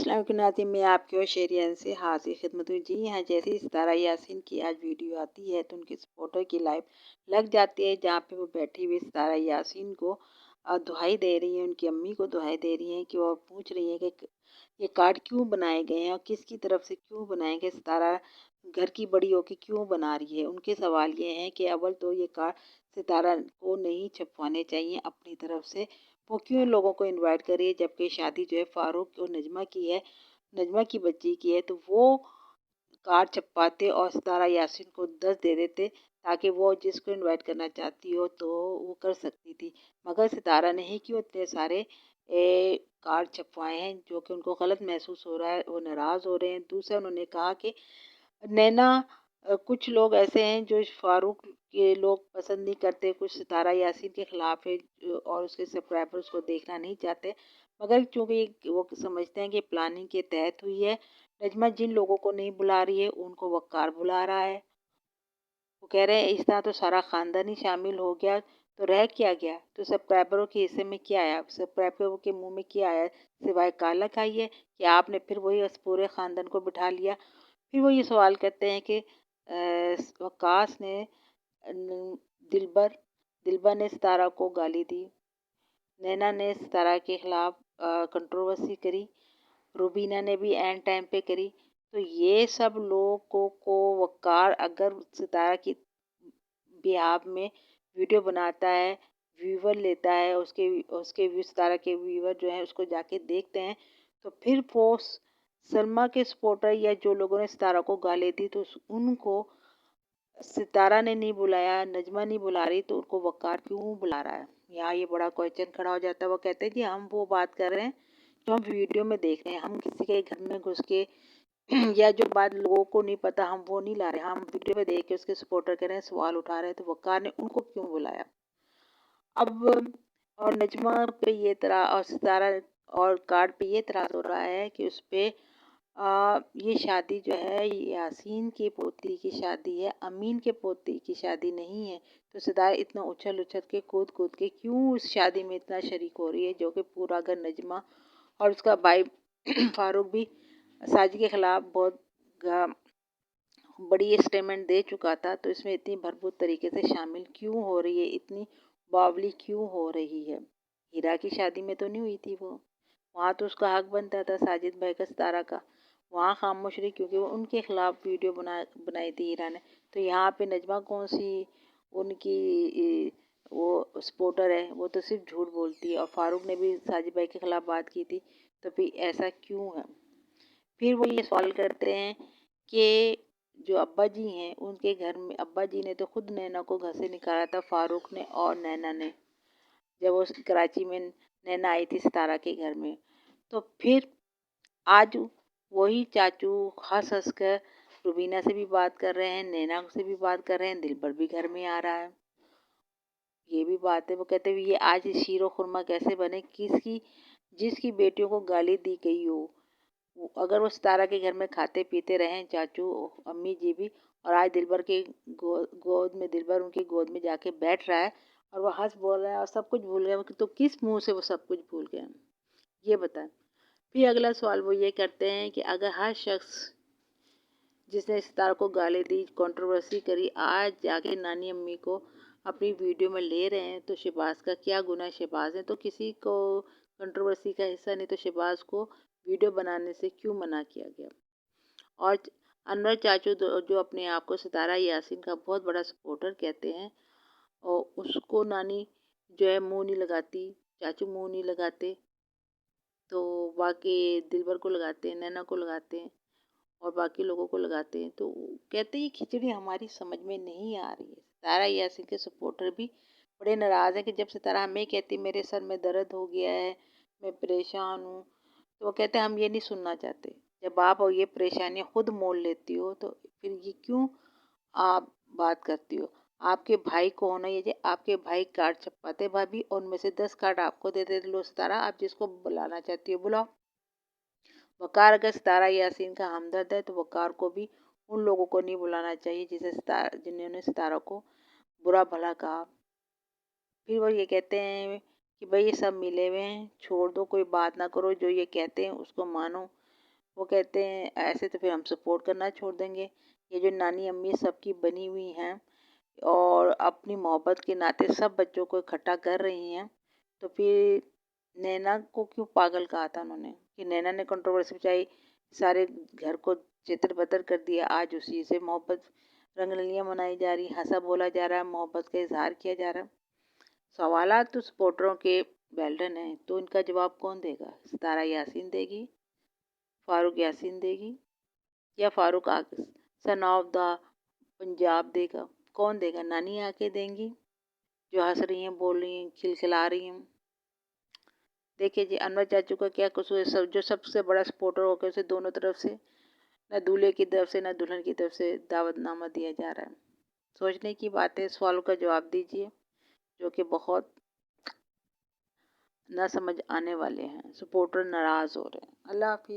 अस्सलाम वालेकुम नाज़रीन, मैं आपकी और शेरियन से हाजिर खिदमत हूँ। जी हाँ, जैसे ही सितारा यासीन की आज वीडियो आती है तो उनकी सपोर्टर की लाइव लग जाती है, जहाँ पे वो बैठी हुई सितारा यासीन को दुहाई दे रही है, उनकी अम्मी को दुहाई दे रही हैं कि वो पूछ रही है कि ये कार्ड क्यों बनाए गए हैं और किसकी तरफ से क्यों बनाए गए। सितारा घर की बड़ी होकर क्यों बना रही है। उनके सवाल ये हैं कि अव्वल तो ये कार्ड सितारा को नहीं छपवाने चाहिए अपनी तरफ से। वो क्यों लोगों को इनवाइट कर रही है, जबकि शादी जो है फारूक और नजमा की है, नजमा की बच्ची की है। तो वो कार्ड छपवाते और सितारा यासीन को 10 दे देते, ताकि वो जिसको इनवाइट करना चाहती हो तो वो कर सकती थी। मगर सितारा ने ही क्यों इतने सारे कार्ड छपवाए हैं, जो कि उनको गलत महसूस हो रहा है, वो नाराज़ हो रहे हैं। दूसरा उन्होंने कहा कि नैना कुछ लोग ऐसे हैं जो इस फारूक के लोग पसंद नहीं करते, कुछ सितारा यासीन के खिलाफ है और उसके सब्सक्राइबर उसको देखना नहीं चाहते। मगर चूंकि वो समझते हैं कि प्लानिंग के तहत हुई है। नजमा जिन लोगों को नहीं बुला रही है उनको वक़ार बुला रहा है। वो कह रहे हैं इस तरह तो सारा ख़ानदान ही शामिल हो गया, तो रह क्या गया। तो सब्सक्राइबरों के हिस्से में क्या आया, सब्सक्राइबरों के मुंह में क्या आया, सिवाय काला खाई है कि आपने फिर वही उस पूरे ख़ानदान को बिठा लिया। फिर वो ये सवाल करते हैं कि वकास ने दिलबर दिलबर ने सितारा को गाली दी, नैना ने सितारा के खिलाफ कंट्रोवर्सी करी, रूबीना ने भी एंड टाइम पे करी। तो ये सब लोगों को वकार अगर सितारा की बिहाफ में वीडियो बनाता है, व्यूवर लेता है, उसके उसके सितारा के व्यूवर जो है उसको जाके देखते हैं, तो फिर वो सलमा के सपोर्टर या जो लोगों ने सितारा को गाली दी तो उनको सितारा ने नहीं बुलाया, नजमा नहीं बुला रही, तो उनको वकार क्यों बुला रहा है। यहाँ ये बड़ा क्वेश्चन खड़ा हो जाता है। वो कहते हैं कि हम वो बात कर रहे हैं जो हम वीडियो में देख रहे हैं, हम किसी के घर में घुस के या जो बात लोगों को नहीं पता हम वो नहीं ला रहे, हम वीडियो में देख के उसके सपोर्टर कर रहे हैं, सवाल उठा रहे हैं। तो वकार ने उनको क्यों बुलाया। अब और नजमा पे ये तरह और सितारा और कार्ड पे ये तरह हो रहा है कि उस पे ये शादी जो है ये यासीन के पोती की शादी है, अमीन के पोती की शादी नहीं है। तो सितारा इतना उछल उछल के कूद कूद के क्यों इस शादी में इतना शरीक हो रही है, जो कि पूरा घर नजमा और उसका भाई फारूक भी साजिद के खिलाफ बहुत बड़ी स्टेटमेंट दे चुका था। तो इसमें इतनी भरपूर तरीके से शामिल क्यों हो रही है, इतनी बावली क्यों हो रही है। हीरा की शादी में तो नहीं हुई थी वो, वहाँ तो उसका हक बनता था साजिद भाई का सितारा का, वहाँ खामोश रही क्योंकि वो उनके खिलाफ वीडियो बनाई थी हीरा ने। तो यहाँ पे नजमा कौन सी उनकी वो सपोर्टर है, वो तो सिर्फ झूठ बोलती है। और फारूक ने भी साजिद भाई के खिलाफ बात की थी, तो फिर ऐसा क्यों है। फिर वो ये सवाल करते हैं कि जो अब्बा जी हैं उनके घर में, अब्बा जी ने तो खुद नैना को घर से निकाला था, फारूक ने और नैना ने, जब वो कराची में नैना आई थी सितारा के घर में। तो फिर आज वही चाचू हंस हंस कर रुबीना से भी बात कर रहे हैं, नैना से भी बात कर रहे हैं, दिलबर भी घर में आ रहा है। ये भी बात है। वो कहते हुए ये आज शीरो खुरमा कैसे बने, किसकी जिसकी बेटियों को गाली दी गई हो। अगर वो सितारा के घर में खाते पीते रहें चाचू अम्मी जी भी, और आज दिलबर के गोद में, दिलबर उनकी गोद में जाके बैठ रहा है और वो हंस बोल रहा है और सब कुछ भूल गए, तो किस मुंह से वो सब कुछ भूल गए, ये बताएं। फिर अगला सवाल वो ये करते हैं कि अगर हर शख्स जिसने सितारा को गाली दी, कंट्रोवर्सी करी, आज जाके नानी अम्मी को अपनी वीडियो में ले रहे हैं, तो शहबाज का क्या गुनाह। शहबाज ने तो किसी को कंट्रोवर्सी का हिस्सा नहीं, तो शहबाज को वीडियो बनाने से क्यों मना किया गया। और अनवर चाचू जो अपने आप को सितारा यासीन का बहुत बड़ा सपोर्टर कहते हैं, और उसको नानी जो है मुंह नहीं लगाती, चाचू मुंह नहीं लगाते, तो बाकी दिलबर को लगाते हैं, नैना को लगाते हैं और बाकी लोगों को लगाते हैं। तो कहते हैं ये खिचड़ी हमारी समझ में नहीं आ रही है। सितारा यासीन के सपोर्टर भी बड़े नाराज़ हैं कि जब सितारा हमें कहती मेरे सर में दर्द हो गया है, मैं परेशान हूँ, तो वो कहते हैं हम ये नहीं सुनना चाहते। जब आप और ये परेशानियाँ खुद मोल लेती हो तो फिर ये क्यों आप बात करती हो। आपके भाई को होना ये, आपके भाई कार्ड छपवाते भाभी, और उनमें से 10 कार्ड आपको दे दे, लो सितारा आप जिसको बुलाना चाहती हो बुलाओ। वकार अगर सितारा यासीन का हमदर्द है तो वकार को भी उन लोगों को नहीं बुलाना चाहिए जिन्होंने सितारा को बुरा भला कहा। फिर वो ये कहते हैं कि भाई ये सब मिले हुए हैं, छोड़ दो, कोई बात ना करो, जो ये कहते हैं उसको मानो। وہ کہتے ہیں ایسے تو پھر ہم سپورٹ کرنا چھوڑ دیں گے. یہ جو نانی امی سب کی بنی ہوئی ہیں اور اپنی محبت کے ناطے سب بچوں کو اکٹھا کر رہی ہیں، تو پھر نینا کو کیوں پاگل کہا تھا انہوں نے کہ نینا نے کنٹروورسی بچائی، سارے گھر کو چتر بتر کر دیا. آج اسی سے محبت رنگ رلیاں منائی جا رہی، ہنسا بولا جا رہا ہے، محبت کا اظہار کیا جا رہا ہے. سوالات تو سپورٹروں کے بیلڈن ہیں، تو ان کا جواب کون دے گا؟ ستارہ یاسین دے گی، فاروق یاسین دے گی، یا فاروق سن آف دا پنجاب دے گا؟ کون دے گا؟ نانی آ کے دیں گی جو ہنس رہی ہیں، بول رہی ہیں، کھلکھلا رہی ہیں. دیکھیے جی، انور چاچو کا کیا قصور ہے؟ جو سب سے بڑا سپورٹر ہو کے اسے دونوں طرف سے، نہ دولہے کی طرف سے نہ دلہن کی طرف سے دعوت نامہ دیا جا رہا ہے. سوچنے کی بات ہے. سوالوں کا جواب دیجیے جو کہ بہت نہ سمجھ آنے والے ہیں. سپورٹر ناراض ہو رہے ہیں. اللہ حافظ.